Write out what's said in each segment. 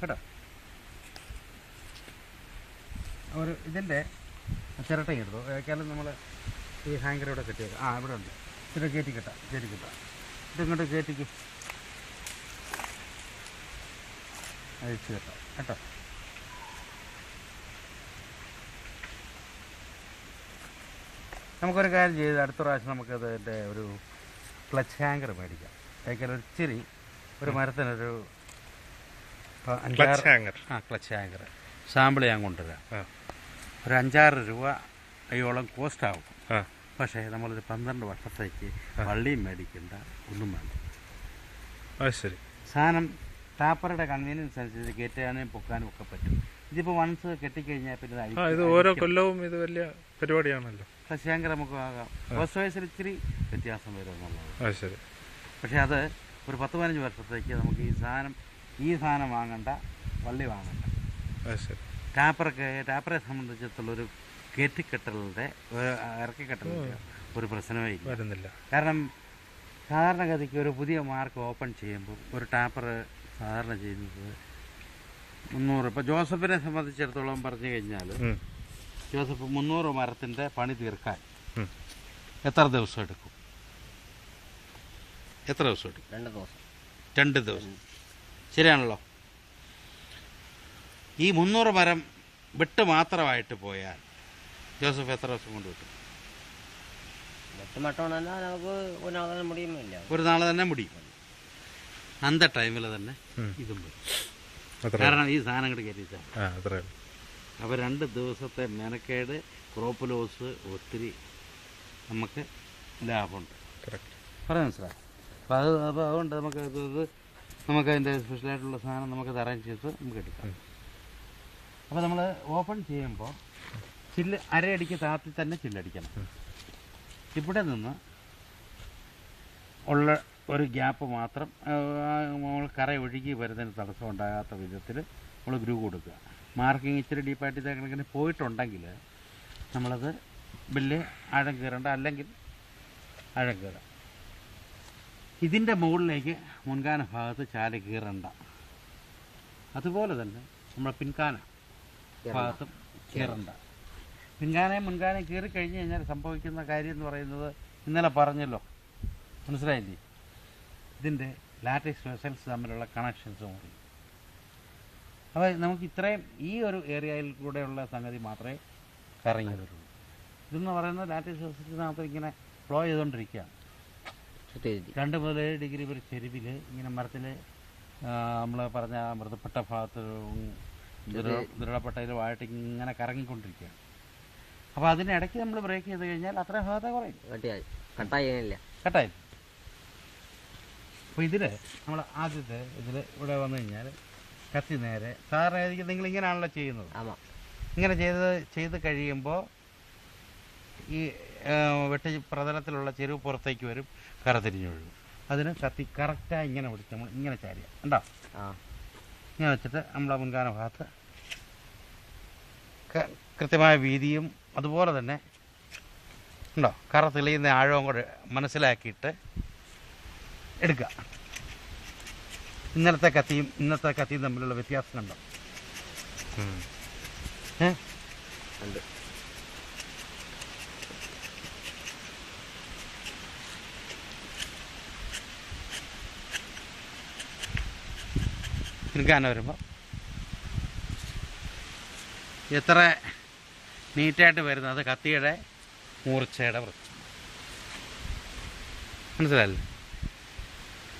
കേട്ടോ. ഒരു ഇതിൻ്റെ ചിരട്ട എടുത്തു ഏക്കാലും നമ്മൾ ഈ ഹാങ്കർ ഇവിടെ കെട്ടിയേക്കാം. ഇവിടെ ഉണ്ട്. ഇതിൽ കയറ്റി കിട്ടാം. ഇതിങ്ങോട്ട് കയറ്റിക്ക് അഴിച്ച് കേട്ടോ കേട്ടോ. നമുക്കൊരു കാര്യം ചെയ്ത് അടുത്ത പ്രാവശ്യം നമുക്കതിൻ്റെ ഒരു ക്ലച്ച് ഹാങ്കർ മേടിക്കാം. ഏക്കാലും ഒരു ഇച്ചിരി ഒരു മരത്തിനൊരു ക്ലച്ച് ഹാങ്കർ സാമ്പിൾ ഞാൻ കൊണ്ടുവരാം. ഒരു 5-6 രൂപയോളം കോസ്റ്റ് ആവും. പക്ഷേ നമ്മളൊരു 12 വർഷത്തേക്ക് വള്ളിയും മേടിക്കണ്ട, ഒന്നും വേണ്ട. ശരി. സാധനം ടാപ്പറുടെ കൺവീനിയൻസ് അനുസരിച്ച് കയറ്റാനും പൊക്കാനും ഒക്കെ പറ്റും. ഇതിപ്പോൾ വൺസ് കെട്ടിക്കഴിഞ്ഞാൽ പിന്നെ ഇത് ഓരോ കൊല്ലവും ഇത് വലിയ പരിപാടിയാണല്ലോ. ക്ലച്ച് ഹാങ്കർ നമുക്ക് ആകാം. ഫസ്റ്റ് വയസ്സിൽ ഇച്ചിരി വ്യത്യാസം വരും എന്നുള്ളത്. ശരി. പക്ഷേ അത് ഒരു 10-15 വർഷത്തേക്ക് നമുക്ക് ഈ സാധനം വാങ്ങണ്ട, വള്ളി വാങ്ങണ്ട. ശരി. ടാപ്പറെ സംബന്ധിച്ചിടത്തോളൊരു കയറ്റിക്കെട്ടലിൻ്റെ ഇറക്കിക്കെട്ടലിൻ്റെ ഒരു പ്രശ്നമേ വരുന്നില്ല. കാരണം സാധാരണഗതിക്ക് ഒരു പുതിയ മാർക്ക് ഓപ്പൺ ചെയ്യുമ്പോൾ ഒരു ടാപ്പർ സാധാരണ ചെയ്യുന്നത് 300. ഇപ്പോൾ ജോസഫിനെ സംബന്ധിച്ചിടത്തോളം പറഞ്ഞു കഴിഞ്ഞാൽ ജോസഫ് 300 മരത്തിൻ്റെ പണി തീർക്കാൻ എത്ര ദിവസം എടുക്കും? 2 ദിവസം. ശരിയാണല്ലോ. ഈ 300 മരം വെട്ട് മാത്രമായിട്ട് പോയാൽ ജോസഫ് എത്ര ദിവസം കൊണ്ട് കിട്ടും? ഒരു നാളെ തന്നെ മുടിയും. അന്ത ടൈമിൽ തന്നെ ഇതും വരും. കാരണം ഈ സാധനം കൂടി കയറ്റിച്ചാൽ. അപ്പോൾ 2 ദിവസത്തെ മെനക്കേട്, ക്രോപ്പ് ലോസ് ഒത്തിരി നമുക്ക് ലാഭമുണ്ട്. പറയാം മനസ്സിലായി. അപ്പോൾ അതുകൊണ്ട് നമുക്കതിൻ്റെ സ്പെഷ്യലായിട്ടുള്ള സാധനം നമുക്കത് അറേഞ്ച് ചെയ്ത് നമുക്ക് എടുക്കാം. അപ്പോൾ നമ്മൾ ഓപ്പൺ ചെയ്യുമ്പോൾ ചില്ല് അരയടിക്ക് താത്തി തന്നെ ചില്ലടിക്കണം. ഇവിടെ നിന്ന് ഉള്ള ഒരു ഗ്യാപ്പ് മാത്രം നമ്മൾ കറ ഒഴുകി വരുന്നതിന് തടസ്സം ഉണ്ടാകാത്ത വിധത്തിൽ നമ്മൾ ഗ്രൂ കൊടുക്കുക. മാർക്കിങ് ഇച്ചിരി ഡീപ്പായിട്ട് ഇതേ കണക്കിന് പോയിട്ടുണ്ടെങ്കിൽ നമ്മളത് വലിയ ആഴം കയറേണ്ട, അല്ലെങ്കിൽ ആഴം കയറാം. ഇതിൻ്റെ മുകളിലേക്ക് മുൻകാന ഭാഗത്ത് ചാല് കീറണ്ട. അതുപോലെ തന്നെ നമ്മുടെ പിൻകാന ഭാഗത്തും കീറണ്ട. പിൻകാനയും മുൻകാനയും കീറി കഴിഞ്ഞ് കഴിഞ്ഞാൽ സംഭവിക്കുന്ന കാര്യം എന്ന് പറയുന്നത് ഇന്നലെ പറഞ്ഞല്ലോ, മനസ്സിലായില്ലേ? ഇതിൻ്റെ ലാറ്റിക്സ് വെസൽസ് തമ്മിലുള്ള കണക്ഷൻസ് കൂടി. അപ്പോൾ നമുക്ക് ഇത്രയും ഈ ഒരു ഏരിയയിൽ കൂടെയുള്ള സംഗതി മാത്രമേ കറങ്ങി വരുള്ളൂ. ഇതെന്ന് പറയുന്നത് ലാറ്റിക്സ് വെസൽസിനകത്ത് ഇങ്ങനെ ഫ്ലോ ചെയ്തുകൊണ്ടിരിക്കുകയാണ്. 2 മുതൽ 7 ഡിഗ്രി ഒരു ചെരുവിൽ ഇങ്ങനെ മരത്തിൽ നമ്മൾ പറഞ്ഞ മൃദപ്പെട്ട ഭാഗത്ത് ദൃഢപ്പെട്ടതിലുമായിട്ട് ഇങ്ങനെ കറങ്ങിക്കൊണ്ടിരിക്കുകയാണ്. അപ്പോൾ അതിനിടയ്ക്ക് നമ്മൾ ബ്രേക്ക് ചെയ്ത് കഴിഞ്ഞാൽ അത്രയും ഭാഗത്തെ കുറയും, കട്ടായി. അപ്പോൾ ഇതിൽ നമ്മൾ ആദ്യത്തെ ഇതിൽ ഇവിടെ വന്നു കഴിഞ്ഞാൽ കത്തി നേരെ സാധാരണ നിങ്ങൾ ഇങ്ങനെയാണല്ലോ ചെയ്യുന്നത്. ഇങ്ങനെ ചെയ്ത് കഴിയുമ്പോൾ ഈ വെട്ടി പ്രതലത്തിലുള്ള ചെരുവ് പുറത്തേക്ക് വരും, കറ തിരിഞ്ഞു വീഴും. അതിന് കത്തി കറക്റ്റായി ഇങ്ങനെ പിടിച്ച് നമ്മൾ ഇങ്ങനെ ചാരിയ ഉണ്ടോ, ഇങ്ങനെ വെച്ചിട്ട് നമ്മളെ മുൻകാന ഭാഗത്ത് കൃത്യമായ വീതിയും അതുപോലെ തന്നെ ഉണ്ടോ കറ തെളിയുന്ന ആഴവും കൂടെ മനസ്സിലാക്കിയിട്ട് എടുക്കുക. ഇന്നത്തെ കത്തിയും തമ്മിലുള്ള വ്യത്യാസം കണ്ടോ? എടുക്കാൻ വരുമ്പോൾ എത്ര നീറ്റായിട്ട് വരുന്നത് കത്തിയുടെ മൂർച്ചയുടെ പ്രശ്നം, മനസ്സിലായില്ലേ?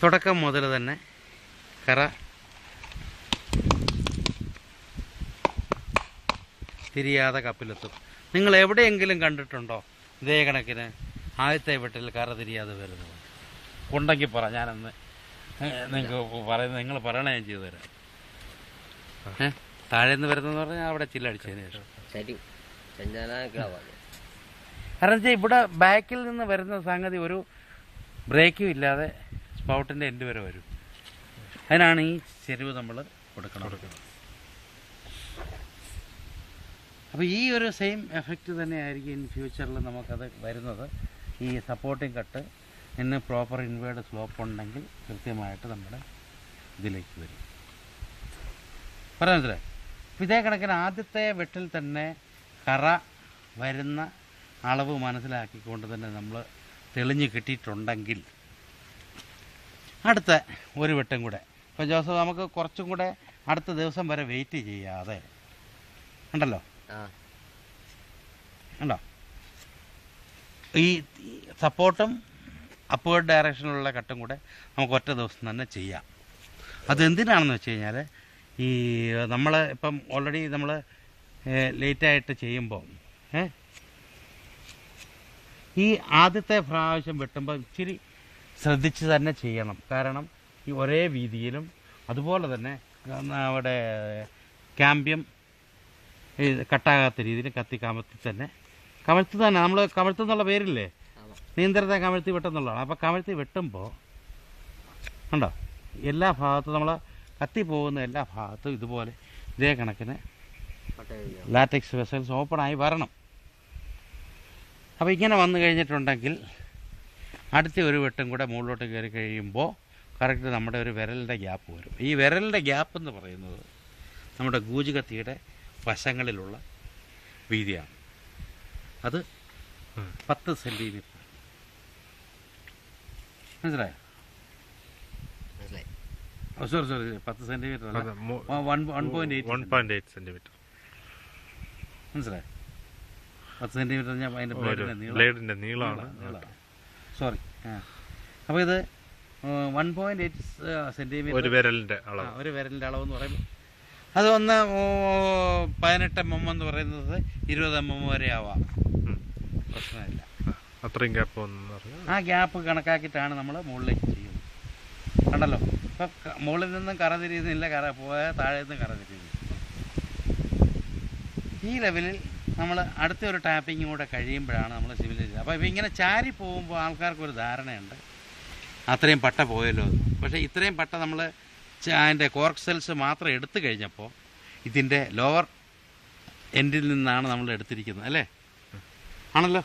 തുടക്കം മുതൽ തന്നെ കറ തിരിയാതെ കപ്പിലെത്തും. നിങ്ങൾ എവിടെയെങ്കിലും കണ്ടിട്ടുണ്ടോ ഇതേ കണക്കിന് ആദ്യത്തെ വെട്ടിൽ കറ തിരിയാതെ വരുന്നത്? ഉണ്ടെങ്കിൽ പറ, ഞാനന്ന് നിങ്ങൾ പറയണേ ഞാൻ ചെയ്തു തരാം. താഴെ നിന്ന് വരുന്നതെന്ന് പറഞ്ഞാൽ അവിടെ ചില്ലടിച്ചതിന് ശേഷം. കാരണം വെച്ചാൽ ഇവിടെ ബാക്കിൽ നിന്ന് വരുന്ന സംഗതി ഒരു ബ്രേക്കും ഇല്ലാതെ സ്പൗട്ടിൻ്റെ എൻഡ് വരെ വരും. അതിനാണ് ഈ ചെരുവ് നമ്മൾ കൊടുക്കണം. അപ്പോൾ ഈ ഒരു സെയിം എഫക്റ്റ് തന്നെയായിരിക്കും ഇൻ ഫ്യൂച്ചറിൽ നമുക്കത് വരുന്നത്. ഈ സപ്പോർട്ടിങ് കട്ട് ഇന്ന് പ്രോപ്പർ ഇൻവേർഡ് സ്ലോപ്പ് ഉണ്ടെങ്കിൽ കൃത്യമായിട്ട് നമ്മുടെ ഇതിലേക്ക് വരും. പറയാൻ മനസ്സിലായി. അപ്പം ഇതേ കണക്കിന് ആദ്യത്തെ വെട്ടിൽ തന്നെ കറ വരുന്ന അളവ് മനസ്സിലാക്കിക്കൊണ്ട് തന്നെ നമ്മൾ തെളിഞ്ഞ് കിട്ടിയിട്ടുണ്ടെങ്കിൽ അടുത്ത ഒരു വെട്ടും കൂടെ ഇപ്പോൾ ജോസഫ് നമുക്ക് കുറച്ചും കൂടെ അടുത്ത ദിവസം വരെ വെയിറ്റ് ചെയ്യാതെ ഉണ്ടല്ലോ ഉണ്ടോ ഈ സപ്പോർട്ടും അപ്വേർഡ് ഡയറക്ഷനിലുള്ള കട്ടും കൂടെ നമുക്ക് ഒറ്റ ദിവസം തന്നെ ചെയ്യാം. അതെന്തിനാണെന്ന് വെച്ച് കഴിഞ്ഞാൽ ഈ നമ്മൾ ഇപ്പം ഓൾറെഡി നമ്മൾ ലേറ്റായിട്ട് ചെയ്യുമ്പോൾ ഈ ആദ്യത്തെ പ്രാവശ്യം വെട്ടുമ്പോൾ ഇച്ചിരി ശ്രദ്ധിച്ച് തന്നെ ചെയ്യണം. കാരണം ഈ ഒരേ വീതിയിലും അതുപോലെ തന്നെ അവിടെ ക്യാമ്പ്യം കട്ടാകാത്ത രീതിയിൽ കത്തി കമഴ്ത്തി തന്നെ നമ്മൾ കമഴ്ത്തുന്നുള്ള പേരില്ലേ, നീന്തരത്തെ കമഴ്ത്തി വെട്ടുന്നുള്ളതാണ്. അപ്പോൾ കമഴ്ത്തി വെട്ടുമ്പോൾ ഉണ്ടോ എല്ലാ ഭാഗത്തും നമ്മൾ കത്തി പോകുന്ന എല്ലാ ഭാഗത്തും ഇതുപോലെ ഇതേ കണക്കിന് ലാറ്റക്സ് വെസൽസ് ഓപ്പണായി വരണം. അപ്പോൾ ഇങ്ങനെ വന്നു കഴിഞ്ഞിട്ടുണ്ടെങ്കിൽ അടുത്ത ഒരു വെട്ടും കൂടെ മുകളിലോട്ട് കയറി കഴിയുമ്പോൾ കറക്റ്റ് നമ്മുടെ ഒരു വിരലിൻ്റെ ഗ്യാപ്പ് വരും. ഈ വിരലിൻ്റെ ഗ്യാപ്പ് എന്ന് പറയുന്നത് നമ്മുടെ ഗൂജ് കത്തിയുടെ വശങ്ങളിലുള്ള വീതിയാണ്. അത് 10 സെൻറ്റിമീറ്റർ. മനസ്സിലായോ? സോറി 10 സെൻറ്റിമീറ്റർ അല്ല, 1.8 സെൻറ്റിമീറ്റർ. മനസ്സിലായോ? 10 സെൻറ്റിമീറ്റർ ഞാൻ അതിൻ്റെ ബ്ലേഡിൻ്റെ നീളമാണ്. സോറി. അപ്പോൾ ഇത് 1.8 സെൻറ്റിമീറ്റർ ഒരു വിരലിൻ്റെ അളവെന്ന് പറയുമ്പോൾ അത് 18 mm എന്ന് പറയുന്നത് 20 mm വരെ ആവാം, പ്രശ്നമില്ല. അത്രയും ഗ്യാപ്പ് ആ ഗ്യാപ്പ് കണക്കാക്കിയിട്ടാണ് നമ്മൾ മുകളിലേക്ക് ചെയ്യുന്നത്. കണ്ടല്ലോ, ഇപ്പം മുകളിൽ നിന്നും കറ തിരിയുന്നില്ല, പോയാൽ താഴെ നിന്നും കറ തിരിയുന്നു. ഈ ലെവലിൽ നമ്മൾ അടുത്ത ഒരു ടാപ്പിങ്ങും കൂടെ കഴിയുമ്പോഴാണ് നമ്മൾ സിവിൽ ചെയ്യുന്നത്. അപ്പോൾ ഇങ്ങനെ ചാരി പോകുമ്പോൾ ആൾക്കാർക്കൊരു ധാരണയുണ്ട് അത്രയും പട്ട പോയല്ലോ. പക്ഷേ ഇത്രയും പട്ട നമ്മൾ അതിൻ്റെ കോർക്ക് സെൽസ് മാത്രം എടുത്തു കഴിഞ്ഞപ്പോൾ ഇതിൻ്റെ ലോവർ എൻഡിൽ നിന്നാണ് നമ്മൾ എടുത്തിരിക്കുന്നത്, അല്ലേ? ആണല്ലോ,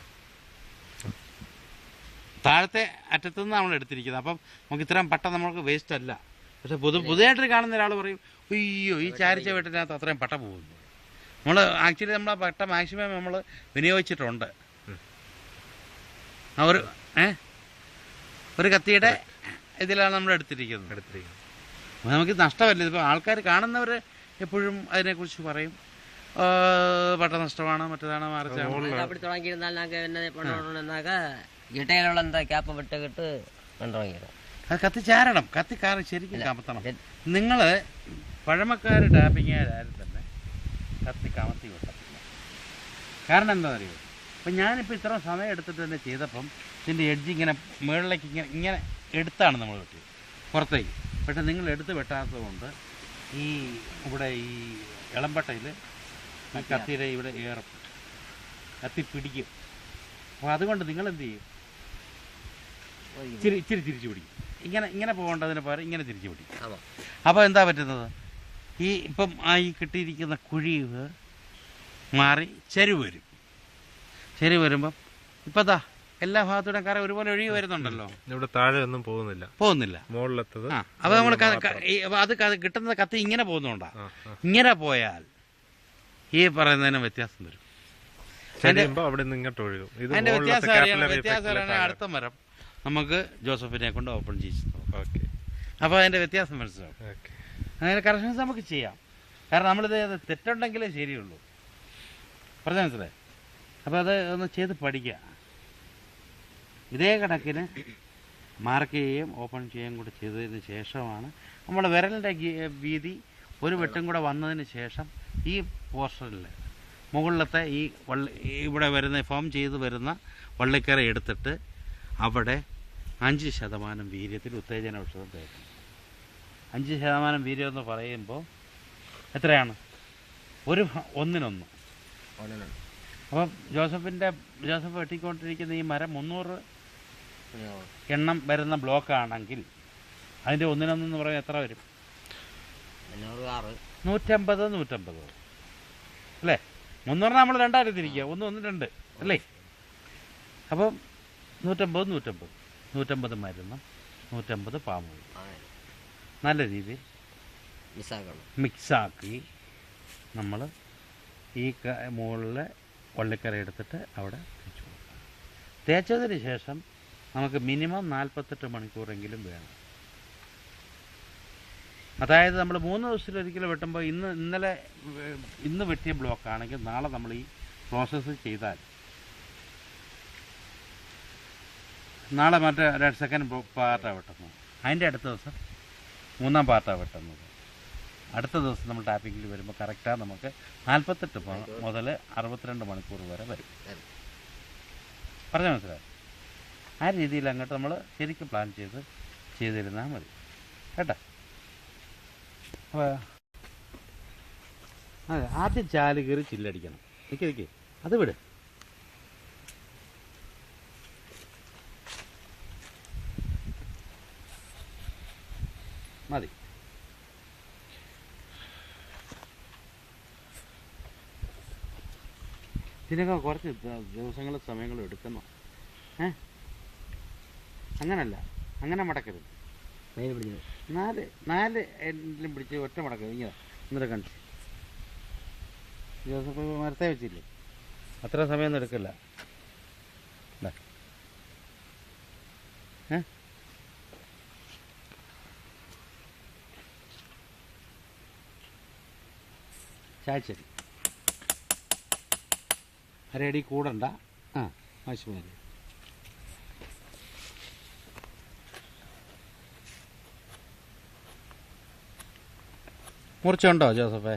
താഴത്തെ അറ്റത്തു നിന്ന് നമ്മൾ എടുത്തിരിക്കുന്നത്. അപ്പം നമുക്ക് ഇത്രയും പട്ട നമുക്ക് വേസ്റ്റ് അല്ല. പക്ഷെ പുതിയതായിട്ട് കാണുന്ന ഒരാൾ പറയും, അയ്യോ ഈ ചാരിച്ച വീട്ടിനകത്ത് അത്രയും പട്ട പോകുന്നു. നമ്മൾ ആക്ച്വലി നമ്മൾ ആ പട്ട മാക്സിമം നമ്മൾ വിനിയോഗിച്ചിട്ടുണ്ട്. ഒരു കത്തിയുടെ ഇതിലാണ് നമ്മൾ എടുത്തിരിക്കുന്നത്. നമുക്ക് നഷ്ടമല്ല. ഇതിപ്പോൾ ആൾക്കാർ കാണുന്നവർ എപ്പോഴും അതിനെക്കുറിച്ച് പറയും, പട്ട നഷ്ടമാണ്, മറ്റേതാണ്, മറിച്ചാണ്. அப்படி தொடங்கியிருந்தால் நாங்கள் என்ன பண்ணணும்னாக்கா இட்டையிലുള്ള എന്താ ക്യാപ്പ് വിട്ടുകിട്ട് കൊണ്ടുപോയിடும். അത് കത്തി ചാരണം, കത്തിക്കാറ് ശരിക്കും കമത്തണം. നിങ്ങൾ പഴമക്കാർ ടാപ്പിങ്ങാരും തന്നെ കത്തി കമത്തി വിട്ടത്തില്ല. കാരണം എന്താണെന്ന് അറിയുമോ? അപ്പം ഞാനിപ്പോൾ ഇത്ര സമയം എടുത്തിട്ട് തന്നെ ചെയ്തപ്പം ഇതിൻ്റെ എഡ്ജ് ഇങ്ങനെ മുകളിലേക്ക് ഇങ്ങനെ എടുത്താണ് നമ്മൾ വെട്ടിയത് പുറത്തേക്ക്. പക്ഷെ നിങ്ങൾ എടുത്ത് വെട്ടാത്തത് കൊണ്ട് ഈ ഇവിടെ ഈ ഇളമ്പട്ടയിൽ ഈ കത്തിയുടെ ഇവിടെ ഏറും, കത്തി പിടിക്കും. അപ്പോൾ അതുകൊണ്ട് നിങ്ങളെന്ത് ചെയ്യും? ഇച്ചിരി തിരിച്ചു പിടിക്കും. ഇങ്ങനെ പോകേണ്ടതിന് പകരം ഇങ്ങനെ തിരിച്ചു പിടിക്കും. അപ്പോൾ എന്താ പറ്റുന്നത്? ഈ ഇപ്പം ഈ കിട്ടിയിരിക്കുന്ന കുഴി മാറി ചെരിവ് വരും. ചെരിവ് വരുമ്പം ഇപ്പം എല്ലാ ഭാഗത്തൂടെ കറ ഒരുപോലെ ഒഴുകി വരുന്നുണ്ടല്ലോ. ഇവിടെ താഴെ ഒന്നും പോകുന്നില്ല മുകളിലെത്തത്. അപ്പൊ നമ്മൾ അത് കിട്ടുന്ന കത്തി ഇങ്ങനെ പോകുന്നുണ്ടാ. ഇങ്ങനെ പോയാൽ ഈ പറയുന്നതിന് വ്യത്യാസം വരും. അതിന്റെ വ്യത്യാസം അടുത്ത മരം നമുക്ക് ജോസഫിനെ കൊണ്ട് ഓപ്പൺ ചെയ്യിച്ചു. അപ്പോൾ അതിന്റെ വ്യത്യാസം മനസ്സിലാവും. അങ്ങനെ കറക്ഷൻസ് നമുക്ക് ചെയ്യാം. കാരണം നമ്മളിത് തെറ്റുണ്ടെങ്കിലേ ശരിയുള്ളൂ. പറഞ്ഞ മനസ്സിലായി? അപ്പോൾ അത് ഒന്ന് ചെയ്ത് പഠിക്കുക. ഇതേ കണക്കിന് മാർക്ക് ചെയ്യുകയും ഓപ്പൺ ചെയ്യുകയും കൂടെ ചെയ്തതിന് ശേഷമാണ് നമ്മുടെ വിരലിൻ്റെ വീതി ഒരു വെട്ടും കൂടെ വന്നതിന് ശേഷം ഈ പോർഷനിൽ മുകളിലത്തെ ഈ ഇവിടെ വരുന്ന ഫോം ചെയ്ത് വരുന്ന വള്ളിക്കറ എടുത്തിട്ട് അവിടെ 5% വീര്യത്തിൽ ഉത്തേജന ഔഷധം തേക്കണം. 5% വീര്യം എന്ന് പറയുമ്പോൾ എത്രയാണ്? ഒന്നിനൊന്ന്. അപ്പം ജോസഫ് വെട്ടിക്കൊണ്ടിരിക്കുന്ന ഈ മരം 300 എണ്ണം വരുന്ന ബ്ലോക്കാണെങ്കിൽ അതിൻ്റെ ഒന്നിനൊന്നെന്ന് പറയാൻ എത്ര വരും? 150 അല്ലേ? 300 നമ്മൾ രണ്ടായിട്ട് തിരിക്കുക, 1 2 അല്ലേ? അപ്പം 150 മരുന്നും 150 പാമ്പും നല്ല രീതിയിൽ മിക്സാക്കി നമ്മൾ ഈ മുകളിലെ വള്ളിക്കര എടുത്തിട്ട് അവിടെ തേച്ച് കൊടുക്കുക. തേച്ചതിന് ശേഷം നമുക്ക് മിനിമം 48 മണിക്കൂറെങ്കിലും വേണം. അതായത് നമ്മൾ 3 ദിവസത്തിലൊരിക്കൽ വെട്ടുമ്പോൾ ഇന്ന് വെട്ടിയ ബ്ലോക്കാണെങ്കിൽ നാളെ നമ്മൾ ഈ പ്രോസസ്സ് ചെയ്താൽ നാളെ മറ്റേ സെക്കൻഡ് പാർട്ടാണ് വെട്ടുന്നത്, അതിൻ്റെ അടുത്ത ദിവസം 3-ാം പാർട്ടാണ് വെട്ടുന്നത്. അടുത്ത ദിവസം നമ്മൾ ടാപ്പിങ്ങിൽ വരുമ്പോൾ കറക്റ്റാണ് നമുക്ക് 48 മുതൽ 62 മണിക്കൂർ വരെ വരും. പറഞ്ഞാൽ മനസ്സിലായി? ആ രീതിയിൽ അങ്ങോട്ട് നമ്മൾ ശരിക്കും പ്ലാൻ ചെയ്തിരുന്നാൽ മതി കേട്ടോ. അപ്പോൾ അതെ, ആദ്യം ചാല് കയറി ചില്ലടിക്കണം. നിൽക്കി അത് വിട്. മതി. ഇതിനൊക്കെ കുറച്ച് ദിവസങ്ങളും സമയങ്ങളും എടുക്കുന്നു. അങ്ങനല്ല, അങ്ങനെ മടക്കരുത്. 4 എങ്കിലും പിടിച്ച് ഒറ്റ മടക്കരുത്. ഇങ്ങനെ എന്നിട്ട് കണ്ടു ജോസഫ് മരത്തെ വെച്ചില്ലേ, അത്ര സമയമൊന്നും എടുക്കില്ല. ശരി, അരയടി കൂടണ്ട. ആവശ്യമായി മൂർച്ച ഉണ്ടോ ജോസഫേ?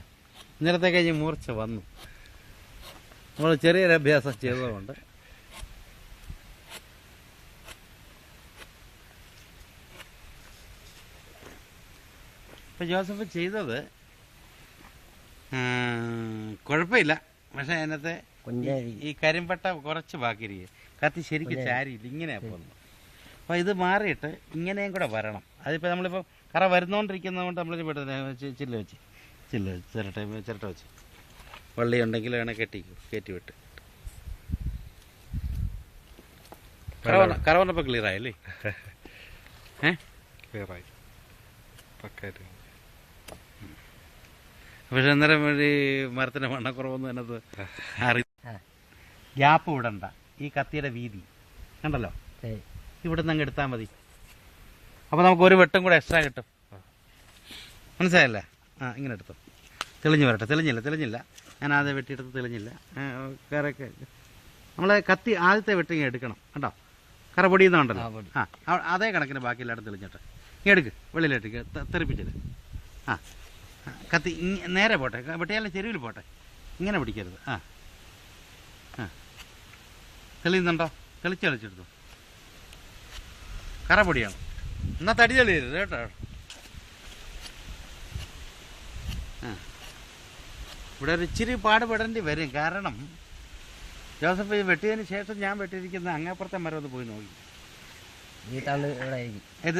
ഇന്നലത്തെ കഴിഞ്ഞ് മൂർച്ച വന്നു. നമ്മൾ ചെറിയൊരു അഭ്യാസം ചെയ്തതുകൊണ്ട് ഇപ്പം ജോസഫ് ചെയ്തത് കുഴപ്പമില്ല. പക്ഷെ അതിനകത്ത് ഈ കരിമ്പട്ട കുറച്ച് ബാക്കിയിരിക്കും. കത്തി ശരിക്കും ചാരിയില്ല, ഇങ്ങനെയാണ് പോകുന്നത്. അപ്പോൾ ഇത് മാറിയിട്ട് ഇങ്ങനെയും കൂടെ വരണം. അതിപ്പോൾ നമ്മളിപ്പോൾ കറ വരുന്നോണ്ടിരിക്കുന്നതുകൊണ്ട് നമ്മൾ ചില്ല വെച്ച് ചിരട്ട വെച്ച് വള്ളി ഉണ്ടെങ്കിൽ വേണേൽ കയറ്റി വിട്ട് കറ വന്നപ്പോൾ ക്ലിയർ ആയല്ലേ? ക്ലിയറായി. പക്ഷെ അന്നേരം ഈ മരത്തിന്റെ മണ്ണക്കുറവൊന്നും അതിനകത്ത് ഗ്യാപ്പ് വിടണ്ട. ഈ കത്തിയുടെ വീതി കണ്ടല്ലോ, ഇവിടെ നിന്ന് അങ്ങ് എടുത്താൽ മതി. അപ്പോൾ നമുക്ക് ഒരു വെട്ടും കൂടെ എക്സ്ട്രാ കിട്ടും. മനസ്സിലായല്ലേ? ഇങ്ങനെ എടുത്തു. തെളിഞ്ഞ് വരട്ടെ. തെളിഞ്ഞില്ല. ഞാൻ ആദ്യം വെട്ടിയെടുത്ത് തെളിഞ്ഞില്ല. കറയൊക്കെ നമ്മളെ കത്തി ആദ്യത്തെ വെട്ടിങ്ങ് എടുക്കണം കേട്ടോ. കറ പൊടിയുന്നുണ്ടല്ലോ. അതേ കണക്കിന് ബാക്കിയെല്ലാവരും തെളിഞ്ഞിട്ട് ഇങ്ങനെ എടുക്ക്. വെളിയിലെടുക്ക്, തെറിപ്പിച്ചിട്ട് കത്തി നേരെ പോട്ടെ. വെട്ടിയാലും ചെരുവിൽ പോട്ടെ, ഇങ്ങനെ പിടിക്കരുത്. തെളിയുന്നുണ്ടോ? തെളിച്ചെടുത്തു. കറ പൊടിയാണ്. എന്നാൽ തടി തെളിയരുത് കേട്ടോ. ഇവിടെ ഒരു ഇച്ചിരി പാടുപെടേണ്ടി വരും. കാരണം ജോസഫ് വെട്ടിയതിന് ശേഷം ഞാൻ വെട്ടിയിരിക്കുന്ന അങ്ങേപ്പുറത്തെ മരം ഒന്ന് പോയി നോക്കി. ഇത്